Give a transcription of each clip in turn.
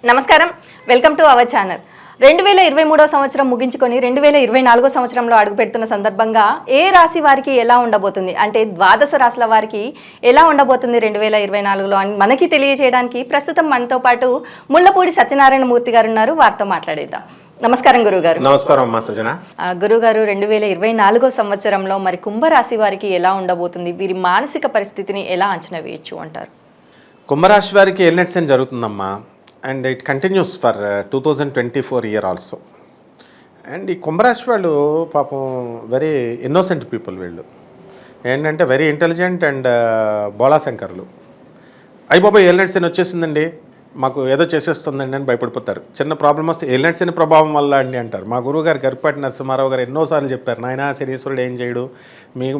నమస్కారం, welcome to our channel. 2023 సంవత్సరం ముగించుకొని 2024 సంవత్సరంలో అడుగుపెడుతున్న సందర్భంగా ఏ రాశి వారికి ఎలా ఉండబోతుంది, అంటే ద్వాదశ రాశుల వారికి ఎలా ఉండబోతుంది 2024లో అని మనకి తెలియజేయడానికి ప్రస్తుతం మనతో పాటు ముళ్ళపూడి సత్యనారాయణ మూర్తి గారు ఉన్నారు. వారితో మాట్లాడేద్దాం. నమస్కారం గురుగారు. నమస్కారం అమ్మా సుజన. గురుగారు, 2024 సంవత్సరంలో మరి కుంభరాశి వారికి ఎలా ఉండబోతుంది, వీరి మానసిక పరిస్థితిని ఎలా అంచనా వేయచ్చు అంటారు? కుంభరాశి వారికి ఎల్నెట్స్ అని జరుగుతుందమ్మా, and it continues for 2024 year also. And ఈ కుంభరాశి వాళ్ళు పాపం వెరీ ఇన్నోసెంట్ పీపుల్. వీళ్ళు ఏంటంటే వెరీ ఇంటెలిజెంట్ అండ్ బోళాశంకర్లు. అయిపోయి ఎల్నెట్స్ అని వచ్చేసిందండి, మాకు ఏదో చేసేస్తుందండి అని భయపడిపోతారు. చిన్న ప్రాబ్లం వస్తే ఎల్నెట్స్ అని ప్రభావం వల్ల అండి అంటారు. మా గురువుగారు గరిపాటి నరసింహారావు గారు ఎన్నోసార్లు చెప్పారు, నాయన శనీశ్వరుడు ఏం చేయడు,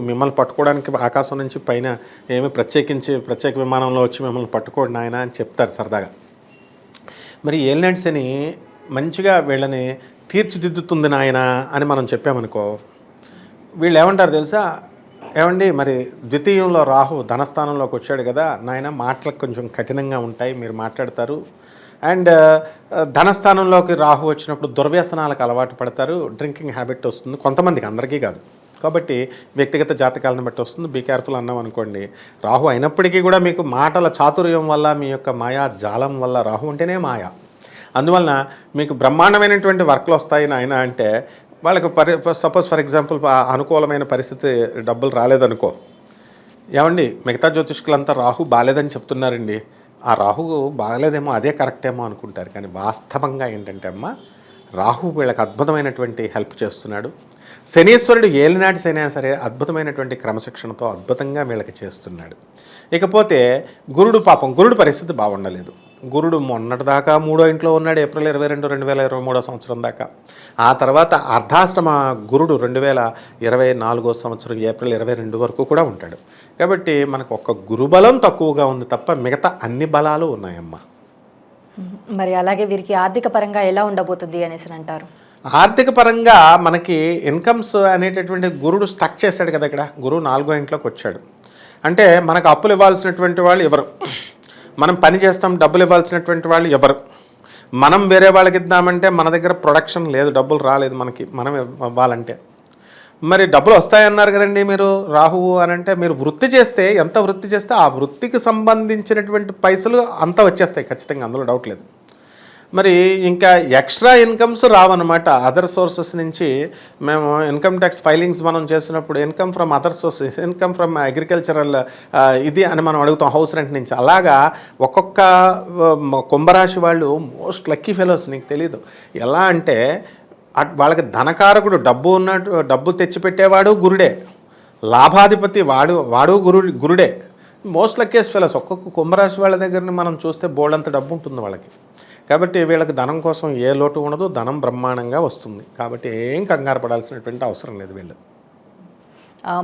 మిమ్మల్ని పట్టుకోవడానికి ఆకాశం నుంచి పైన ఏమి ప్రత్యేక విమానంలో వచ్చి మిమ్మల్ని పట్టుకోండి నాయన అని చెప్తారు సరదాగా. మరి ఎల్నెట్స్ అని మంచిగా వీళ్ళని తీర్చిదిద్దుతుంది నాయన అని మనం చెప్పామనుకో, వీళ్ళు ఏమంటారు తెలుసా, ఏమండి మరి ద్వితీయంలో రాహు ధనస్థానంలోకి వచ్చాడు కదా నాయన, మాటలకు కొంచెం కఠినంగా ఉంటాయి, మీరు మాట్లాడతారు. అండ్ ధనస్థానంలోకి రాహు వచ్చినప్పుడు దుర్వ్యసనాలకు అలవాటు పడతారు, డ్రింకింగ్ హ్యాబిట్ వస్తుంది కొంతమందికి, అందరికీ కాదు. కాబట్టి వ్యక్తిగత జాతకాలను బట్టి వస్తుంది, బీ కేర్ఫుల్ అన్నాం అనుకోండి. రాహు అయినప్పటికీ కూడా మీకు మాటల చాతుర్యం వల్ల, మీ యొక్క మాయా జాలం వల్ల, రాహు అంటేనే మాయ, అందువలన మీకు బ్రహ్మాండమైనటువంటి వర్క్లు వస్తాయి నాయన అంటే వాళ్ళకి సపోజ్ ఫర్ ఎగ్జాంపుల్ అనుకూలమైన పరిస్థితి, డబ్బులు రాలేదనుకో, ఏమండి మిగతా జ్యోతిష్కులంతా రాహు బాగాలేదని చెప్తున్నారండి, ఆ రాహు బాగాలేదేమో అదే కరెక్టేమో అనుకుంటారు. కానీ వాస్తవంగా ఏంటంటే అమ్మ, రాహు వీళ్ళకి అద్భుతమైనటువంటి హెల్ప్ చేస్తున్నాడు. శనీశ్వరుడు ఏలినాటి శని అయినా సరే అద్భుతమైనటువంటి క్రమశిక్షణతో అద్భుతంగా వీళ్ళకి చేస్తున్నాడు. ఇకపోతే గురుడు పాపం, గురుడు పరిస్థితి బాగుండలేదు. గురుడు మొన్నటిదాకా 3వ ఇంట్లో ఉన్నాడు, ఏప్రిల్ 22, 2023 సంవత్సరం దాకా. ఆ తర్వాత అర్ధాష్టమ గురుడు 2024 సంవత్సరం ఏప్రిల్ 22 వరకు కూడా ఉంటాడు. కాబట్టి మనకు ఒక్క గురుబలం తక్కువగా ఉంది తప్ప మిగతా అన్ని బలాలు ఉన్నాయమ్మా. మరి అలాగే వీరికి ఆర్థిక పరంగా ఎలా ఉండబోతుంది అనేసి అంటారు? ఆర్థిక పరంగా మనకి ఇన్కమ్స్ అనేటటువంటి గురుడు స్టక్ చేశాడు కదా ఇక్కడ. గురువు 4వ ఇంట్లోకి వచ్చాడు అంటే మనకు అప్పులు ఇవ్వాల్సినటువంటి వాళ్ళు ఎవరు, మనం పని చేస్తాం డబ్బులు ఇవ్వాల్సినటువంటి వాళ్ళు ఎవరు, మనం వేరే వాళ్ళకి ఇద్దామంటే మన దగ్గర ప్రొడక్షన్ లేదు, డబ్బులు రాలేదు మనకి, మనం ఇవ్వాలంటే. మరి డబ్బులు వస్తాయన్నారు కదండి మీరు రాహువు అని అంటే, మీరు వృత్తి చేస్తే ఎంత వృత్తి చేస్తే ఆ వృత్తికి సంబంధించినటువంటి పైసలు అంతా వచ్చేస్తాయి ఖచ్చితంగా, అందులో డౌట్ లేదు. మరి ఇంకా ఎక్స్ట్రా ఇన్కమ్స్ రావన్నమాట అదర్ సోర్సెస్ నుంచి. మేము ఇన్కమ్ ట్యాక్స్ ఫైలింగ్స్ మనం చేసినప్పుడు income from other sources, income from agricultural ఇది అని మనం అడుగుతాం, హౌస్ రెంట్ నుంచి. అలాగా ఒక్కొక్క కుంభరాశి వాళ్ళు మోస్ట్ లక్కీ ఫెలోస్. నీకు తెలీదు ఎలా అంటే, వాళ్ళకి ధనకారకుడు డబ్బు తెచ్చిపెట్టేవాడు గురుడే, లాభాధిపతి వాడు గురుడే. Most luckiest fellows. ఒక్కొక్క కుంభరాశి వాళ్ళ దగ్గరని మనం చూస్తే బోల్డంత డబ్బు ఉంటుంది వాళ్ళకి. కాబట్టి వీళ్ళకి ధనం కోసం ఏ లోటు ఉండదు, ధనం బ్రహ్మాండంగా వస్తుంది. కాబట్టి ఏం కంగారు పడాల్సినటువంటి అవసరం లేదు వీళ్ళు.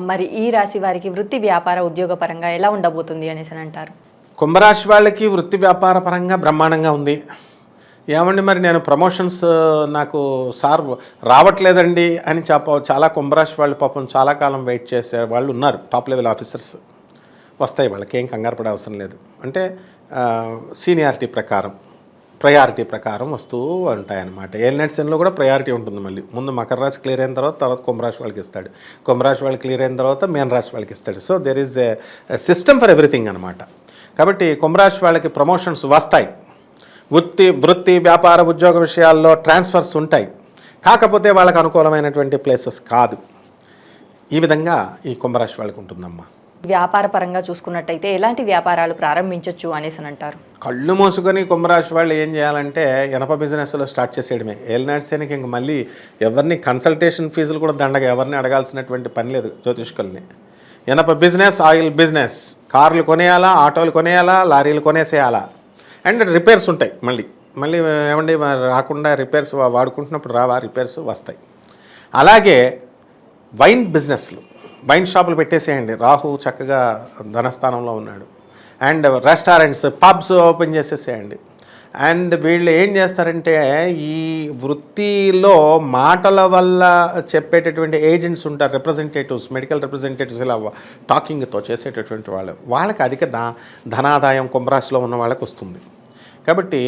మరి ఈ రాశి వారికి వృత్తి వ్యాపార ఉద్యోగ పరంగా ఎలా ఉండబోతుంది అనేసి అంటారు? కుంభరాశి వాళ్ళకి వృత్తి వ్యాపార పరంగా బ్రహ్మాండంగా ఉంది. ఏమండి మరి నేను ప్రమోషన్స్ నాకు సార్ రావట్లేదండి అని చాలా కుంభరాశి వాళ్ళు పాపం చాలా కాలం వెయిట్ చేసే వాళ్ళు ఉన్నారు, టాప్ లెవెల్ ఆఫీసర్స్. వస్తాయి, వాళ్ళకి ఏం కంగారు పడే అవసరం లేదు. అంటే సీనియారిటీ ప్రకారం, ప్రయారిటీ ప్రకారం వస్తూ ఉంటాయన్నమాట. ఏలినట్స్లో కూడా ప్రయారిటీ ఉంటుంది. మళ్ళీ ముందు మకర రాశి క్లియర్ అయిన తర్వాత కుంభరాశి వాళ్ళకి ఇస్తాడు, కుంభరాశి వాళ్ళు క్లియర్ అయిన తర్వాత మీన రాశి వాళ్ళకి ఇస్తాడు. So there is a system for everything అనమాట. కాబట్టి కుంభరాశి వాళ్ళకి ప్రమోషన్స్ వస్తాయి, వృత్తి వ్యాపార ఉద్యోగ విషయాల్లో ట్రాన్స్ఫర్స్ ఉంటాయి. కాకపోతే వాళ్ళకి అనుకూలమైనటువంటి ప్లేసెస్ కాదు. ఈ విధంగా ఈ కుంభరాశి వాళ్ళకి ఉంటుందమ్మా. వ్యాపార పరంగా చూసుకున్నట్టయితే ఎలాంటి వ్యాపారాలు ప్రారంభించవచ్చు అనేసి అంటారు? కళ్ళు మూసుకొని కుంభరాశి వాళ్ళు ఏం చేయాలంటే ఎనప బిజినెస్లో స్టార్ట్ చేసేయడమే. ఏలినాడ్సేనికి ఇంక మళ్ళీ ఎవరిని కన్సల్టేషన్ ఫీజులు కూడా దండగా ఎవరిని అడగాల్సినటువంటి పని లేదు జ్యోతిష్కుల్ని. ఎనప బిజినెస్, ఆయిల్ బిజినెస్, కార్లు కొనేయాలా, ఆటోలు కొనేయాలా, లారీలు కొనేసేయాలా. అండ్ రిపేర్స్ ఉంటాయి. మళ్ళీ ఏమండి రాకుండా రిపేర్స్ వాడుకుంటున్నప్పుడు రావా, రిపేర్స్ వస్తాయి. అలాగే వైన్ బిజినెస్లు, వైన్ షాపులు పెట్టేసేయండి, రాహు చక్కగా ధనస్థానంలో ఉన్నాడు. అండ్ రెస్టారెంట్స్, పబ్స్ ఓపెన్ చేసేసేయండి. అండ్ వీళ్ళు ఏం చేస్తారంటే ఈ వృత్తిలో మాటల వల్ల చెప్పేటటువంటి ఏజెంట్స్ ఉంటారు, రిప్రజెంటేటివ్స్, మెడికల్ రిప్రజెంటేటివ్స్, ఇలా టాకింగ్తో చేసేటటువంటి వాళ్ళకి అధిక ధనాదాయం కుంభరాశిలో ఉన్న వాళ్ళకి వస్తుంది. కాబట్టి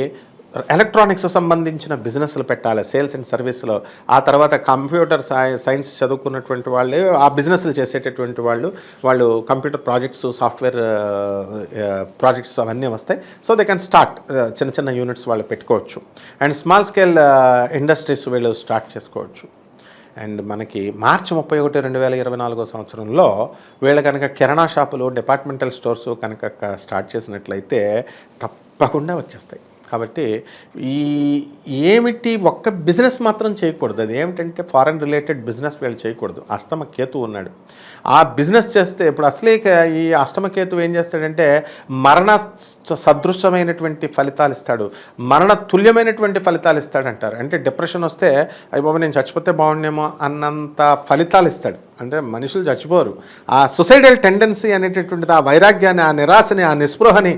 ఎలక్ట్రానిక్స్ సంబంధించిన బిజినెస్లు పెట్టాలి, సేల్స్ అండ్ సర్వీస్లో. ఆ తర్వాత కంప్యూటర్ సైన్స్ చదువుకున్నటువంటి వాళ్ళే ఆ బిజినెస్లు చేసేటటువంటి వాళ్ళు కంప్యూటర్ ప్రాజెక్ట్స్, సాఫ్ట్వేర్ ప్రాజెక్ట్స్ అవన్నీ వస్తాయి. సో దే కెన్ స్టార్ట్ చిన్న చిన్న యూనిట్స్ వాళ్ళు పెట్టుకోవచ్చు. అండ్ స్మాల్ స్కేల్ ఇండస్ట్రీస్ వీళ్ళు స్టార్ట్ చేసుకోవచ్చు. అండ్ మనకి మార్చి 31, 2024 సంవత్సరంలో వీళ్ళు కనుక కిరాణా షాపులు, డిపార్ట్మెంటల్ స్టోర్స్ కనుక స్టార్ట్ చేసినట్లయితే తప్పకుండా వచ్చేస్తాయి. కాబట్టి ఏమిటి ఒక్క బిజినెస్ మాత్రం చేయకూడదు. అది ఏమిటంటే ఫారెన్ రిలేటెడ్ బిజినెస్ వీళ్ళు చేయకూడదు. అష్టమకేతు ఉన్నాడు, ఆ బిజినెస్ చేస్తే ఇప్పుడు అసలే ఈ అష్టమకేతు ఏం చేస్తాడంటే మరణ సదృశమైనటువంటి ఫలితాలు ఇస్తాడు, మరణ తుల్యమైనటువంటి ఫలితాలు ఇస్తాడంటారు. అంటే డిప్రెషన్ వస్తే అయ్యబాబు నేను చచ్చిపోతే బాగుండేమో అన్నంత ఫలితాలు ఇస్తాడు. అంటే మనుషులు చచ్చిపోరు, ఆ సుసైడల్ టెండెన్సీ అనేటటువంటిది, ఆ వైరాగ్యాన్ని, ఆ నిరాశని, ఆ నిస్పృహని,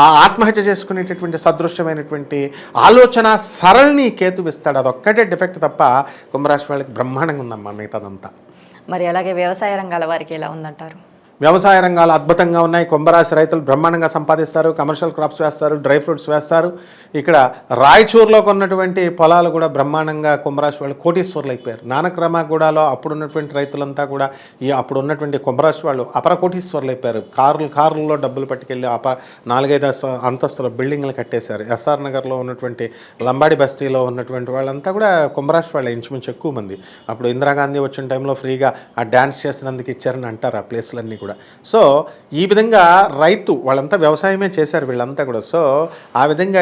ఆ ఆత్మహత్య చేసుకునేటటువంటి సదృశ్యమైనటువంటి ఆలోచన సరళిని కేతు ఇస్తాడు. అదొక్కటే డిఫెక్ట్ తప్ప కుంభరాశి వాళ్ళకి బ్రహ్మాండంగా ఉందమ్మా మిగతాదంతా. మరి అలాగే వ్యవసాయ రంగాల వారికి ఎలా ఉందంటారు? వ్యవసాయ రంగాలు అద్భుతంగా ఉన్నాయి. కుంభరాశి రైతులు బ్రహ్మాండంగా సంపాదిస్తారు, కమర్షియల్ క్రాప్స్ వేస్తారు, డ్రై ఫ్రూట్స్ వేస్తారు. ఇక్కడ రాయచూరులో కొన్నటువంటి పొలాలు కూడా బ్రహ్మాండంగా కుంభరాశి వాళ్ళు కోటీశ్వర్లు అయిపోయారు. నానక్రమగూడలో అప్పుడున్నటువంటి రైతులంతా కూడా అప్పుడు ఉన్నటువంటి కుంభరాశి వాళ్ళు అపర కోటీశ్వర్లు అయిపోయారు. కారుల్లో డబ్బులు పట్టుకెళ్ళి 4-5 అంతస్తుల బిల్డింగ్లు కట్టేశారు. ఎస్ఆర్ నగర్లో ఉన్నటువంటి లంబాడి బస్తీలో ఉన్నటువంటి వాళ్ళంతా కూడా కుంభరాశి వాళ్ళు ఇంచుమించు ఎక్కువ మంది. అప్పుడు ఇందిరాగాంధీ వచ్చిన టైంలో ఫ్రీగా ఆ డ్యాన్స్ చేసినందుకు ఇచ్చారని అంటారు ఆ ప్లేస్లన్నీ కూడా. సో ఈ విధంగా రైతు వాళ్ళంతా వ్యవసాయమే చేశారు వీళ్ళంతా కూడా. సో ఆ విధంగా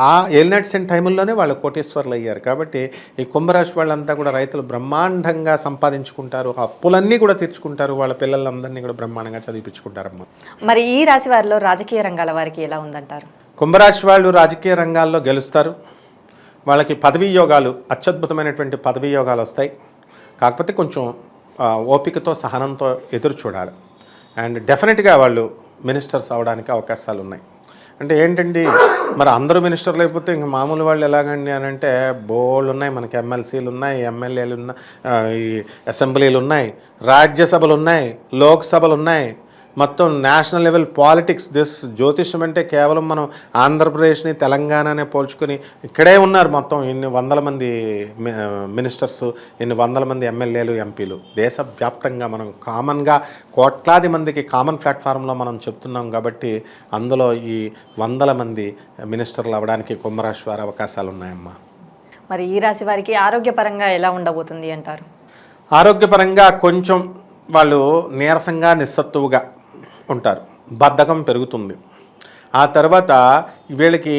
ఆ ఏలినాటి టైంలోనే వాళ్ళు కోటీశ్వర్లు అయ్యారు. కాబట్టి ఈ కుంభరాశి వాళ్ళంతా కూడా రైతులు బ్రహ్మాండంగా సంపాదించుకుంటారు, అప్పులన్నీ కూడా తీర్చుకుంటారు, వాళ్ళ పిల్లలందరినీ కూడా బ్రహ్మాండంగా చదివించుకుంటారమ్మా. మరి ఈ రాశి వారిలో రాజకీయ రంగాల వారికి ఎలా ఉందంటారు? కుంభరాశి వాళ్ళు రాజకీయ రంగాల్లో గెలుస్తారు. వాళ్ళకి పదవీ యోగాలు, అత్యద్భుతమైనటువంటి పదవీ యోగాలు వస్తాయి. కాకపోతే కొంచెం ఓపికతో, సహనంతో ఎదురు చూడాలి. అండ్ డెఫినెట్గా వాళ్ళు మినిస్టర్స్ అవడానికి అవకాశాలు ఉన్నాయి. అంటే ఏంటండి మరి అందరూ మినిస్టర్లు అయిపోతే ఇంక మామూలు వాళ్ళు ఎలాగండి అని అంటే బోర్డులు ఉన్నాయి మనకి. ఎమ్మెల్సీలు ఉన్నాయి, ఎమ్మెల్యేలు ఉన్నాయి, ఈ అసెంబ్లీలు ఉన్నాయి, రాజ్యసభలు ఉన్నాయి, లోక్సభలు ఉన్నాయి, మొత్తం నేషనల్ లెవెల్ పాలిటిక్స్. జ్యోతిష్యం అంటే కేవలం మనం ఆంధ్రప్రదేశ్ని, తెలంగాణనే పోల్చుకొని ఇక్కడే ఉన్నారు మొత్తం ఇన్ని వందల మంది మినిస్టర్స్, ఇన్ని వందల మంది ఎమ్మెల్యేలు, ఎంపీలు. దేశవ్యాప్తంగా మనం కామన్గా కోట్లాది మందికి కామన్ ప్లాట్ఫామ్లో మనం చెప్తున్నాం. కాబట్టి అందులో ఈ వందల మంది మినిస్టర్లు అవ్వడానికి కుంభరాశి వారి అవకాశాలు ఉన్నాయమ్మా. మరి ఈ రాశి వారికి ఆరోగ్యపరంగా ఎలా ఉండబోతుంది అంటారు? ఆరోగ్యపరంగా కొంచెం వాళ్ళు నీరసంగా, నిస్సత్తువుగా ఉంటారు, బద్ధకం పెరుగుతుంది. ఆ తర్వాత వీళ్ళకి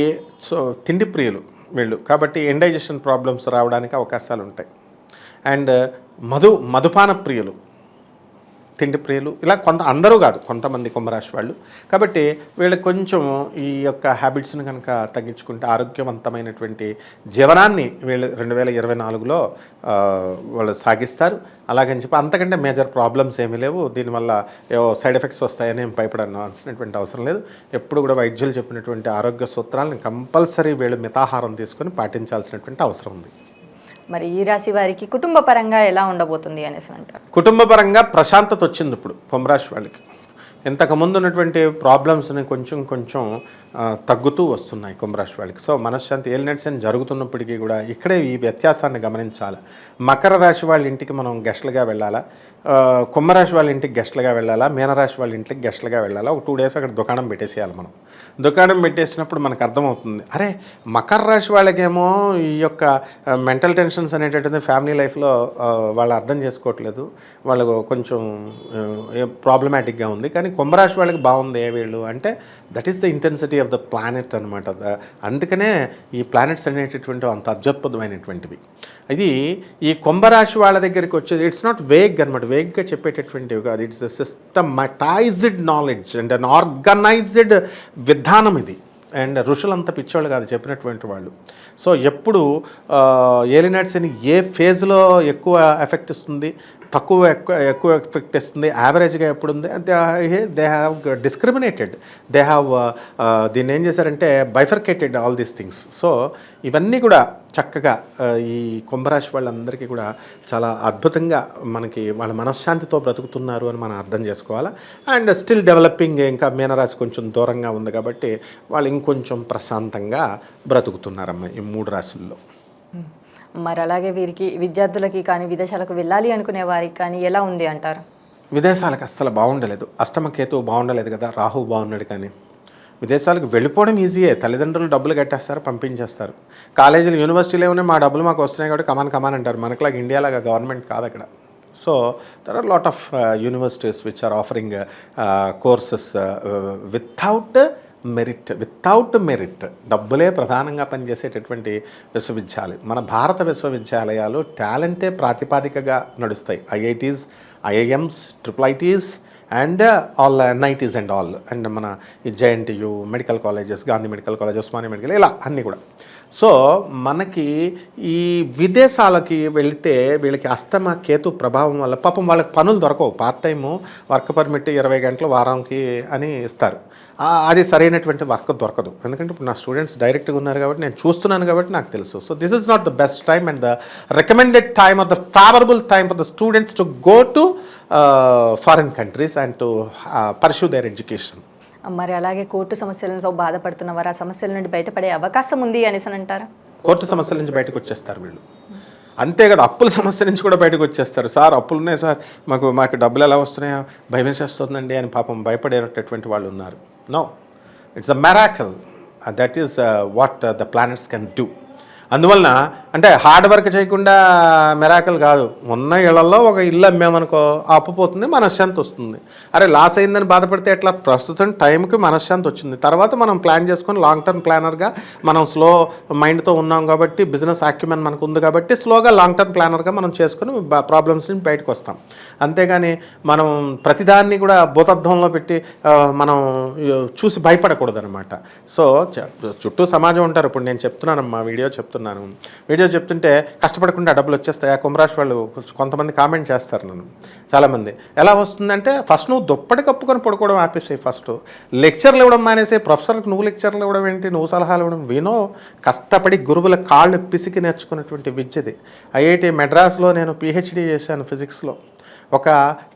తిండి ప్రియులు వీళ్ళు, కాబట్టి ఇండైజెషన్ ప్రాబ్లమ్స్ రావడానికి అవకాశాలు ఉంటాయి. అండ్ మధుపాన ప్రియులు, తిండి ప్రియులు, ఇలా అందరూ కాదు, కొంతమంది కుంభరాశి వాళ్ళు. కాబట్టి వీళ్ళకి కొంచెం ఈ యొక్క హ్యాబిట్స్ని కనుక తగ్గించుకుంటే ఆరోగ్యవంతమైనటువంటి జీవనాన్ని వీళ్ళు 2024లో వాళ్ళు సాగిస్తారు. అలాగని చెప్పి అంతకంటే మేజర్ ప్రాబ్లమ్స్ ఏమీ లేవు. దీనివల్ల ఏవో సైడ్ ఎఫెక్ట్స్ వస్తాయని ఏం భయపడాల్సినటువంటి అవసరం లేదు. ఎప్పుడు కూడా వైద్యులు చెప్పినటువంటి ఆరోగ్య సూత్రాలను కంపల్సరీ వీళ్ళు మితాహారం తీసుకొని పాటించాల్సినటువంటి అవసరం ఉంది. మరి ఈ రాశి వారికి కుటుంబ పరంగా ఎలా ఉండబోతుంది అనేసి అంటారు? కుటుంబ పరంగా ప్రశాంతత వచ్చింది ఇప్పుడు కుంభరాశి వాళ్ళకి. ఇంతకుముందు ఉన్నటువంటి ప్రాబ్లమ్స్ని కొంచెం తగ్గుతూ వస్తున్నాయి కుంభరాశి వాళ్ళకి. సో మనశ్శాంతి ఏలినట్స్ జరుగుతున్నప్పటికీ కూడా ఇక్కడే ఈ వ్యత్యాసాన్ని గమనించాలి. మకర రాశి వాళ్ళ ఇంటికి మనం గెస్ట్లుగా వెళ్ళాలా, కుంభరాశి వాళ్ళ ఇంటికి గెస్ట్లుగా వెళ్ళాలా, మీనరాశి వాళ్ళ ఇంటికి గెస్ట్లుగా వెళ్ళాలా, ఒక 2 days అక్కడ దుకాణం పెట్టేసేయాలి. మనం దుకాణం పెట్టేసినప్పుడు మనకు అర్థమవుతుంది, అరే మకర రాశి వాళ్ళకేమో ఈ యొక్క మెంటల్ టెన్షన్స్ అనేటటువంటి ఫ్యామిలీ లైఫ్లో వాళ్ళు అర్థం చేసుకోవట్లేదు, వాళ్ళు కొంచెం ప్రాబ్లమాటిక్గా ఉంది. కానీ కుంభరాశి వాళ్ళకి బాగుంది వీళ్ళు అంటే that is the intensity of the planet అనమాట. అందుకనే ఈ ప్లానెట్స్ అనేటటువంటి అంత అత్యద్భుతమైనటువంటివి. ఇది ఈ కుంభరాశి వాళ్ళ దగ్గరికి వచ్చేది ఇట్స్ నాట్ వేగ్ అనమాట, వేగ్గా చెప్పేటటువంటివి కాదు. It's a systematised knowledge and an organised విధానం ఇది. అండ్ ఋషులంతా పిచ్చోళ్ళు కాదు చెప్పినటువంటి వాళ్ళు. సో ఎప్పుడు ఏలినాట్స్ అని ఏ ఫేజ్లో ఎక్కువ ఎఫెక్ట్ ఇస్తుంది, ఎక్కువ ఎఫెక్ట్ ఇస్తుంది, యావరేజ్గా ఎప్పుడు ఉంది, they have discriminated, they have దీన్ని ఏం చేశారంటే bifurcated all these things. So ఇవన్నీ కూడా చక్కగా ఈ కుంభరాశి వాళ్ళందరికీ కూడా చాలా అద్భుతంగా మనకి వాళ్ళ మనశ్శాంతితో బ్రతుకుతున్నారు అని మనం అర్థం చేసుకోవాలి. అండ్ స్టిల్ డెవలపింగ్, ఇంకా మీనరాశి కొంచెం దూరంగా ఉంది కాబట్టి వాళ్ళు ఇంకొంచెం ప్రశాంతంగా బ్రతుకుతున్నారమ్మ ఈ 3 రాశుల్లో. మరి అలాగే వీరికి విద్యార్థులకి కానీ విదేశాలకు వెళ్ళాలి అనుకునే వారికి కానీ ఎలా ఉంది అంటారు? విదేశాలకు అస్సలు బాగుండలేదు, అష్టమకేతువు బాగుండలేదు కదా, రాహు బాగున్నాడు. కానీ విదేశాలకు వెళ్ళిపోవడం ఈజీయే, తల్లిదండ్రులు డబ్బులు కట్టేస్తారు, పంపించేస్తారు. కాలేజీలు యూనివర్సిటీలు ఏమైనా మా డబ్బులు మాకు వస్తున్నాయి కాబట్టి కమాన్ అంటారు. మనకులాగా ఇండియాలాగా గవర్నమెంట్ కాదు అక్కడ. So there are lot of universities which are offering courses without merit, డబ్బులే ప్రధానంగా పనిచేసేటటువంటి విశ్వవిద్యాలయాలు. మన భారత విశ్వవిద్యాలయాలు టాలెంటే ప్రాతిపాదికగా నడుస్తాయి. IITs, IIMs, IIITs and all NITs and all. And మన ఈ JNTU medical colleges, Gandhi medical college, Osmania medical, ఇలా అన్నీ కూడా. సో మనకి ఈ విదేశాలకి వెళితే వీళ్ళకి అష్టమ కేతు ప్రభావం వల్ల పాపం వాళ్ళకి పనులు దొరకవు. పార్ట్ టైము వర్క్ పర్మిట్ 20 గంటలు వారానికి అని ఇస్తారు. అది సరైనటువంటి వర్క్ దొరకదు. ఎందుకంటే ఇప్పుడు నా స్టూడెంట్స్ డైరెక్ట్గా ఉన్నారు కాబట్టి నేను చూస్తున్నాను కాబట్టి నాకు తెలుసు. So this is not the best time and the recommended time of the favourable time for the students to go to foreign countries and to pursue their education. మరి అలాగే కోర్టు సమస్యలతో బాధపడుతున్న వారు ఆ సమస్యల నుండి బయటపడే అవకాశం ఉంది అనేసి అంటారా? కోర్టు సమస్యల నుంచి బయటకు వచ్చేస్తారు వీళ్ళు. అంతే కదా, అప్పుల సమస్య నుంచి కూడా బయటకు వచ్చేస్తారు. సార్ అప్పులు ఉన్నాయి సార్, మాకు డబ్బులు ఎలా వస్తున్నాయో భయం వేసేస్తుందండి అని పాపం భయపడేటటువంటి వాళ్ళు ఉన్నారు. No, it's a miracle, that is what the planets can do. అందువలన అంటే హార్డ్ వర్క్ చేయకుండా మెరాకిల్ కాదు. ఉన్న ఇళ్లలో ఒక ఇల్లు అమ్మామనుకో అప్పు పోతుంది, మనశ్శాంతి వస్తుంది. అరే లాస్ అయిందని బాధపడితే ఎట్లా? ప్రస్తుతం టైంకి మనశ్శాంతి వచ్చింది, తర్వాత మనం ప్లాన్ చేసుకొని లాంగ్ టర్మ్ ప్లానర్గా మనం స్లో మైండ్తో ఉన్నాం కాబట్టి, బిజినెస్ యాక్యుమెన్ మనకు ఉంది కాబట్టి స్లోగా లాంగ్ టర్మ్ ప్లానర్గా మనం చేసుకుని ప్రాబ్లమ్స్ నుంచి బయటకు వస్తాం. అంతేగాని మనం ప్రతిదాన్ని కూడా భూతద్దంలో పెట్టి మనం చూసి భయపడకూడదు అనమాట. సో చుట్టూ సమాజం ఉంటారు. ఇప్పుడు నేను చెప్తున్నానమ్మా, వీడియో చెప్తుంటే కష్టపడకుండా డబ్బులు వచ్చేస్తాయి. కుంభరాశి వాళ్ళు కొంతమంది కామెంట్ చేస్తారు నన్ను, చాలామంది. ఎలా వస్తుందంటే ఫస్ట్ నువ్వు దుప్పటి కప్పుకొని పడుకోవడం ఆపేసాయి, ఫస్ట్ లెక్చర్లు ఇవ్వడం మానేసి, ప్రొఫెసర్కి నువ్వు లెక్చర్లు ఇవ్వడం ఏంటి, నువ్వు సలహాలు ఇవ్వడం. వినో, కష్టపడి గురువుల కాళ్ళు పిసికి నేర్చుకున్నటువంటి విద్యది. IIT మెడ్రాస్లో నేను PhD చేశాను ఫిజిక్స్లో. ఒక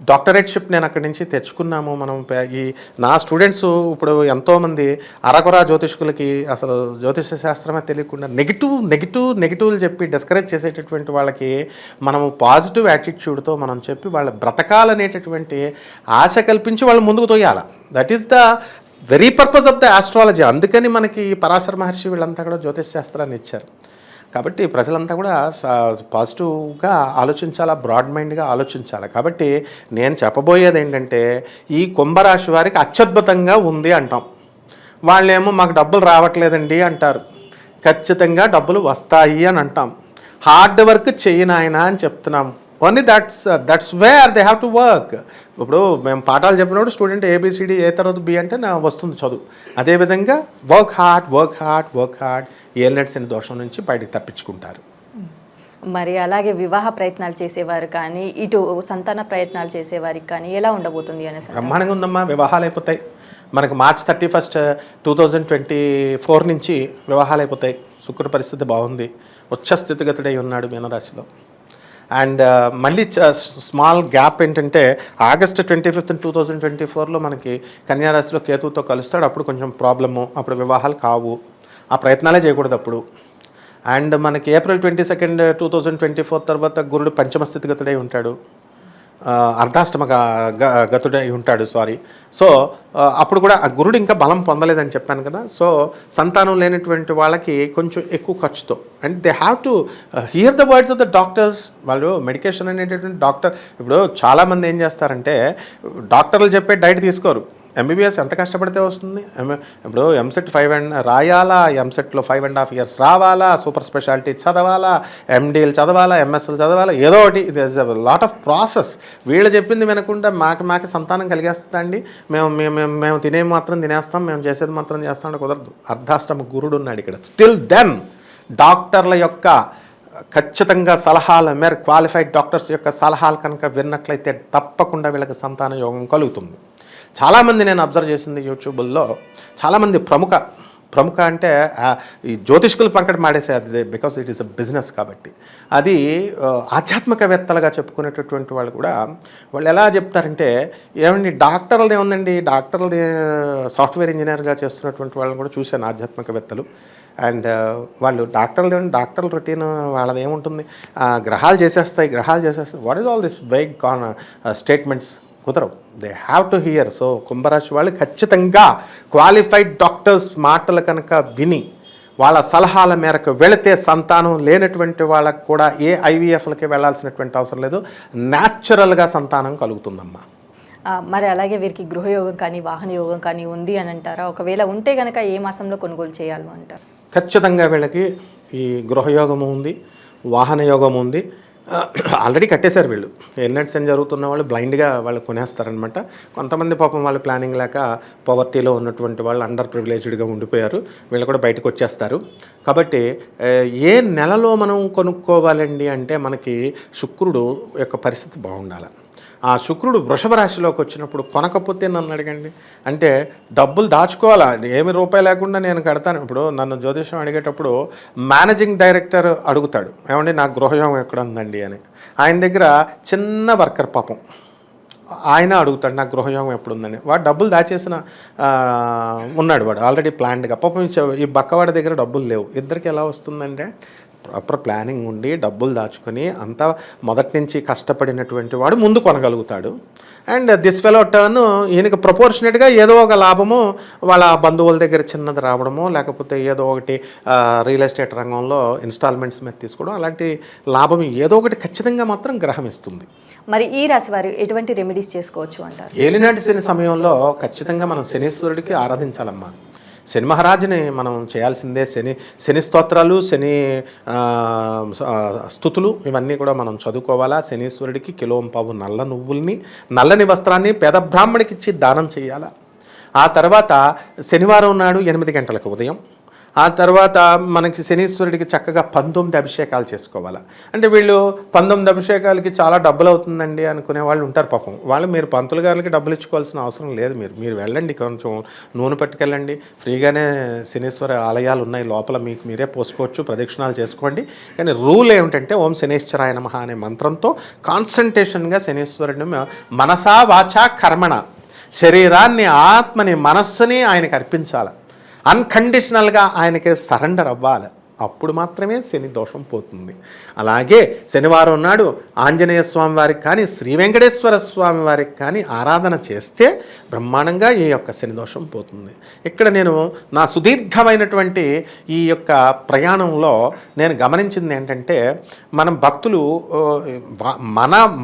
డాక్టరేట్షిప్ నేను అక్కడి నుంచి తెచ్చుకున్నాము. మనం ఈ నా స్టూడెంట్స్ ఇప్పుడు ఎంతోమంది అరకొరా జ్యోతిష్కులకి అసలు జ్యోతిష శాస్త్రమే తెలియకుండా నెగిటివ్లు చెప్పి డిస్కరేజ్ చేసేటటువంటి వాళ్ళకి మనము పాజిటివ్ యాటిట్యూడ్తో మనం చెప్పి వాళ్ళ బ్రతకాలనేటటువంటి ఆశ కల్పించి వాళ్ళు ముందుకు తోయాలి. That is the very purpose of the astrology. అందుకని మనకి పరాశర మహర్షి వీళ్ళంతా కూడా జ్యోతిష్ శాస్త్రాన్ని ఇచ్చారు. కాబట్టి ప్రజలంతా కూడా పాజిటివ్గా ఆలోచించాలా, బ్రాడ్ మైండ్గా ఆలోచించాలి. కాబట్టి నేను చెప్పబోయేది ఏంటంటే, ఈ కుంభరాశి వారికి అత్యద్భుతంగా ఉంది అంటాం, వాళ్ళేమో మాకు డబ్బులు రావట్లేదండి అంటారు. ఖచ్చితంగా డబ్బులు వస్తాయి అని అంటాం. హార్డ్ వర్క్ చేయనాయనా అని చెప్తున్నాం. Only that's where they have to work. ఇప్పుడు మేము పాఠాలు చెప్పినప్పుడు స్టూడెంట్ ABCD A తర్వాత B అంటే నా వస్తుంది చదువు. అదేవిధంగా వర్క్ హార్డ్ ఏలినట్స్ అనే దోషం నుంచి బయటకు తప్పించుకుంటారు. మరి అలాగే వివాహ ప్రయత్నాలు చేసేవారు కానీ, ఇటు సంతాన ప్రయత్నాలు చేసేవారికి కానీ ఎలా ఉండబోతుంది అనేసి? బ్రహ్మాండంగా ఉందమ్మా, వివాహాలు అయిపోతాయి. మనకు March 31, 2024 నుంచి వివాహాలు అయిపోతాయి. శుక్ర పరిస్థితి బాగుంది, ఉచ్చ స్థితిగతుడై ఉన్నాడు మీనరాశిలో. అండ్ మళ్ళీ స్మాల్ గ్యాప్ ఏంటంటే August 25, 2024లో మనకి కన్యారాశిలో కేతువుతో కలుస్తాడు. అప్పుడు కొంచెం ప్రాబ్లము, అప్పుడు వివాహాలు కావు, ఆ ప్రయత్నాలే చేయకూడదు అప్పుడు. అండ్ మనకి April 22, 2024 తర్వాత గురుడు పంచమ స్థితిగతుడై ఉంటాడు, అర్ధాష్టమ గతుడై ఉంటాడు, సో అప్పుడు కూడా ఆ గురుడు ఇంకా బలం పొందలేదని చెప్పాను కదా. సో సంతానం లేనటువంటి వాళ్ళకి కొంచెం ఎక్కువ ఖర్చుతో, and they have to here the words of the doctors. వాళ్ళు మెడికేషన్ అనేటటువంటి డాక్టర్, ఇప్పుడు చాలామంది ఏం చేస్తారంటే డాక్టర్లు చెప్పే డైట్ తీసుకోరు. MBBS ఎంత కష్టపడితే వస్తుంది? ఇప్పుడు MSET 5 రాయాలా, MSETలో 5.5 years రావాలా, సూపర్ స్పెషాలిటీ చదవాలా, MDలు చదవాలా, MSలు చదవాలా, ఏదో ఒకటి. ఇది ఇస్ లాట్ ఆఫ్ ప్రాసెస్. వీళ్ళు చెప్పింది వినకుండా మాకు సంతానం కలిగేస్తుందండి, మేము తినేది మాత్రం తినేస్తాం, మేము చేసేది మాత్రం చేస్తాం అంటే కుదరదు. అర్ధాష్టమ గురుడు ఉన్నాడు ఇక్కడ. స్టిల్ దెన్ డాక్టర్ల యొక్క ఖచ్చితంగా సలహాల మేర క్వాలిఫైడ్ డాక్టర్స్ యొక్క సలహాలు కనుక విన్నట్లయితే తప్పకుండా వీళ్ళకి సంతాన యోగం కలుగుతుంది. చాలామంది నేను అబ్జర్వ్ చేసింది యూట్యూబ్లో, చాలామంది ప్రముఖ అంటే ఈ జ్యోతిష్కులు పంకటి మాడేసే అది, because it is a business కాబట్టి. అది ఆధ్యాత్మికవేత్తలుగా చెప్పుకునేటటువంటి వాళ్ళు కూడా వాళ్ళు ఎలా చెప్తారంటే, ఏమండి డాక్టర్లది ఏముందండి, డాక్టర్లది సాఫ్ట్వేర్ ఇంజనీర్గా చేస్తున్నటువంటి వాళ్ళని కూడా చూశాను ఆధ్యాత్మికవేత్తలు. అండ్ వాళ్ళు డాక్టర్ల రొటీన్ వాళ్ళది ఏముంటుంది, గ్రహాలు చేసేస్తాయి. What is all this vague statements కుదరవు. They have to hear. So కుంభరాశి వాళ్ళు ఖచ్చితంగా క్వాలిఫైడ్ డాక్టర్స్ మాటలు కనుక విని వాళ్ళ సలహాల మేరకు వెళితే సంతానం లేనటువంటి వాళ్ళకు కూడా ఏ ఐవీఎఫ్లకి వెళ్ళాల్సినటువంటి అవసరం లేదు, న్యాచురల్గా సంతానం కలుగుతుందమ్మా. మరి అలాగే వీరికి గృహయోగం కానీ వాహన యోగం కానీ ఉంది అని అంటారా? ఒకవేళ ఉంటే కనుక ఏ మాసంలో కొనుగోలు చేయాలి అంటారు? ఖచ్చితంగా వీళ్ళకి ఈ గృహయోగము ఉంది, వాహన యోగం ఉంది. ఆల్రెడీ కట్టేశారు వీళ్ళు. ఎల్నెట్స్ అని జరుగుతున్న వాళ్ళు బ్లైండ్గా వాళ్ళు కొనేస్తారనమాట. కొంతమంది పాపం వాళ్ళు ప్లానింగ్ లేక పవర్టీలో ఉన్నటువంటి వాళ్ళు అండర్ ప్రివిలేజ్డ్గా ఉండిపోయారు. వీళ్ళు కూడా బయటకు వచ్చేస్తారు. కాబట్టి ఏ నెలలో మనం కొనుక్కోవాలండి అంటే మనకి శుక్రుడు యొక్క పరిస్థితి బాగుండాలి. ఆ శుక్రుడు వృషభ రాశిలోకి వచ్చినప్పుడు కొనకపోతే నన్ను అడగండి, అంటే డబ్బులు దాచుకోవాలా, ఏమి రూపాయి లేకుండా నేను కడతాను. ఇప్పుడు నన్ను జ్యోతిషం అడిగేటప్పుడు మేనేజింగ్ డైరెక్టర్ అడుగుతాడు, ఏమండి నాకు గృహయోగం ఎక్కడ ఉందండి అని. ఆయన దగ్గర చిన్న వర్కర్ పాపం ఆయన అడుగుతాడు నాకు గృహయోగం ఎప్పుడుందని. వాడు డబ్బులు దాచేసిన ఉన్నాడు, వాడు ఆల్రెడీ ప్లాన్డ్గా. పాపం ఈ బక్కవాడి దగ్గర డబ్బులు లేవు. ఇద్దరికి ఎలా వస్తుందంటే ప్రాపర్ ప్లానింగ్ ఉండి డబ్బులు దాచుకొని అంతా మొదటి నుంచి కష్టపడినటువంటి వాడు ముందు కొనగలుగుతాడు. అండ్ దిస్ ఫెలో టర్న్ ఈయనకి ప్రపోర్షనేట్గా ఏదో ఒక లాభము వాళ్ళ బంధువుల దగ్గర చిన్నది రావడమో, లేకపోతే ఏదో ఒకటి రియల్ ఎస్టేట్ రంగంలో ఇన్స్టాల్మెంట్స్ మీద తీసుకోవడం, అలాంటి లాభం ఏదో ఒకటి ఖచ్చితంగా మాత్రం గ్రహం ఇస్తుంది. మరి ఈ రాశి వారు ఎటువంటి రెమెడీస్ చేసుకోవచ్చు అంటారు? ఏలినాటి శని సమయంలో ఖచ్చితంగా మనం శనీశ్వరుడికి ఆరాధించాలమ్మా. శని మహారాజుని మనం చేయాల్సిందే. శని స్తోత్రాలు, శని స్తుతులు ఇవన్నీ కూడా మనం చదువుకోవాలా. శనీశ్వరుడికి కిలోంపావు నల్ల నువ్వుల్ని, నల్లని వస్త్రాన్ని పేద బ్రాహ్మడికి ఇచ్చి దానం చేయాలా. ఆ తర్వాత శనివారం నాడు 8 గంటలకు ఉదయం, ఆ తర్వాత మనకి శనీశ్వరుడికి చక్కగా 19 అభిషేకాలు చేసుకోవాలి. అంటే వీళ్ళు 19 అభిషేకాలకి చాలా డబ్బులు అవుతుందండి అనుకునే వాళ్ళు ఉంటారు పాపం. మీరు పంతులు గారికి డబ్బులు ఇచ్చుకోవాల్సిన అవసరం లేదు. మీరు వెళ్ళండి, కొంచెం నూనె పట్టుకెళ్ళండి, ఫ్రీగానే శనీశ్వర ఆలయాలు ఉన్నాయి లోపల, మీకు మీరే పోసుకోవచ్చు, ప్రదక్షిణాలు చేసుకోండి. కానీ రూల్ ఏమిటంటే ఓం శనీశ్వరాయ నమః అనే మంత్రంతో కాన్సన్ట్రేషన్గా శనీశ్వరుడిని మనసా వాచా కర్మణ, శరీరాన్ని, ఆత్మని, మనస్సుని ఆయనకి అర్పించాలి. అన్కండిషనల్గా ఆయనకి సరెండర్ అవ్వాలి. అప్పుడు మాత్రమే శని దోషం పోతుంది. అలాగే శనివారం నాడు ఆంజనేయ స్వామి వారికి కానీ, శ్రీ వెంకటేశ్వర స్వామి వారికి కానీ ఆరాధన చేస్తే బ్రహ్మాండంగా ఈ యొక్క శని దోషం పోతుంది. ఇక్కడ నేను నా సుదీర్ఘమైనటువంటి ఈ యొక్క ప్రయాణంలో నేను గమనించింది ఏంటంటే, మనం భక్తులు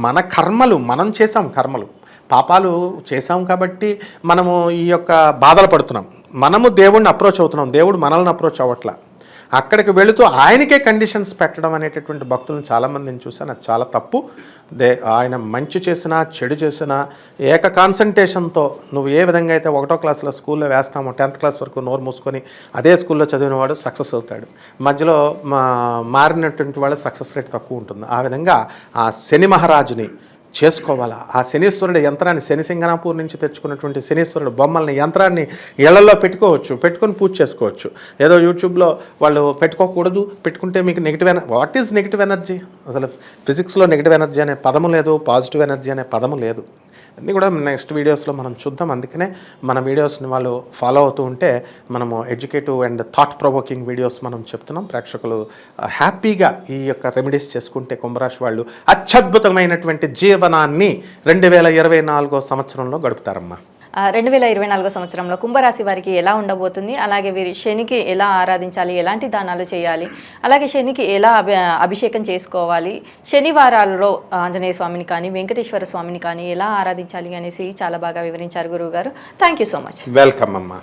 మన కర్మలు మనం చేసాం, పాపాలు చేసాం కాబట్టి మనము ఈ యొక్క బాధలు పడుతున్నాం. మనము దేవుడిని అప్రోచ్ అవుతున్నాం, దేవుడు మనల్ని అప్రోచ్ అవ్వట్లా. అక్కడికి వెళుతూ ఆయనకే కండిషన్స్ పెట్టడం అనేటటువంటి భక్తులను చాలామందిని చూసాను. అది చాలా తప్పు. ఆయన మంచి చేసినా చెడు చేసినా ఏక కాన్సన్ట్రేషన్తో నువ్వు ఏ విధంగా అయితే 1వ క్లాస్లో స్కూల్లో వేస్తామో 10th క్లాస్ వరకు నోరు మూసుకొని అదే స్కూల్లో చదివిన వాడు సక్సెస్ అవుతాడు. మధ్యలో మారినటువంటి వాళ్ళ సక్సెస్ రేట్ తక్కువ ఉంటుంది. ఆ విధంగా ఆ శని మహారాజుని చేసుకోవాలా. ఆ శనీశ్వరుడు యంత్రాన్ని, శని సింగనాపూర్ నుంచి తెచ్చుకున్నటువంటి శనీశ్వరుడు బొమ్మల్ని, యంత్రాన్ని ఇళ్లలో పెట్టుకొని పూజ చేసుకోవచ్చు. ఏదో యూట్యూబ్లో వాళ్ళు పెట్టుకోకూడదు, పెట్టుకుంటే మీకు వాట్ ఈజ్ నెగిటివ్ ఎనర్జీ? అసలు ఫిజిక్స్లో నెగిటివ్ ఎనర్జీ అనే పదము లేదు, పాజిటివ్ ఎనర్జీ అనే పదము లేదు. అన్నీ కూడా నెక్స్ట్ వీడియోస్లో మనం చూద్దాం. అందుకనే మన వీడియోస్ని వాళ్ళు ఫాలో అవుతూ ఉంటే మనము educative and thought provoking videos మనం చెప్తున్నాం. ప్రేక్షకులు హ్యాపీగా ఈ యొక్క రెమెడీస్ చేసుకుంటే కుంభరాశి వాళ్ళు అత్యద్భుతమైనటువంటి జీవనాన్ని 2024 సంవత్సరంలో గడుపుతారమ్మా. 2024 సంవత్సరంలో కుంభరాశి వారికి ఎలా ఉండబోతుంది, అలాగే వీరి శనికి ఎలా ఆరాధించాలి, ఎలాంటి దానాలు చేయాలి, అలాగే శనికి ఎలా అభిషేకం చేసుకోవాలి, శనివారాలలో ఆంజనేయ స్వామిని కానీ వెంకటేశ్వర స్వామిని కానీ ఎలా ఆరాధించాలి అనేసి చాలా బాగా వివరించారు గురువు గారు. Thank you so much. Welcome అమ్మా.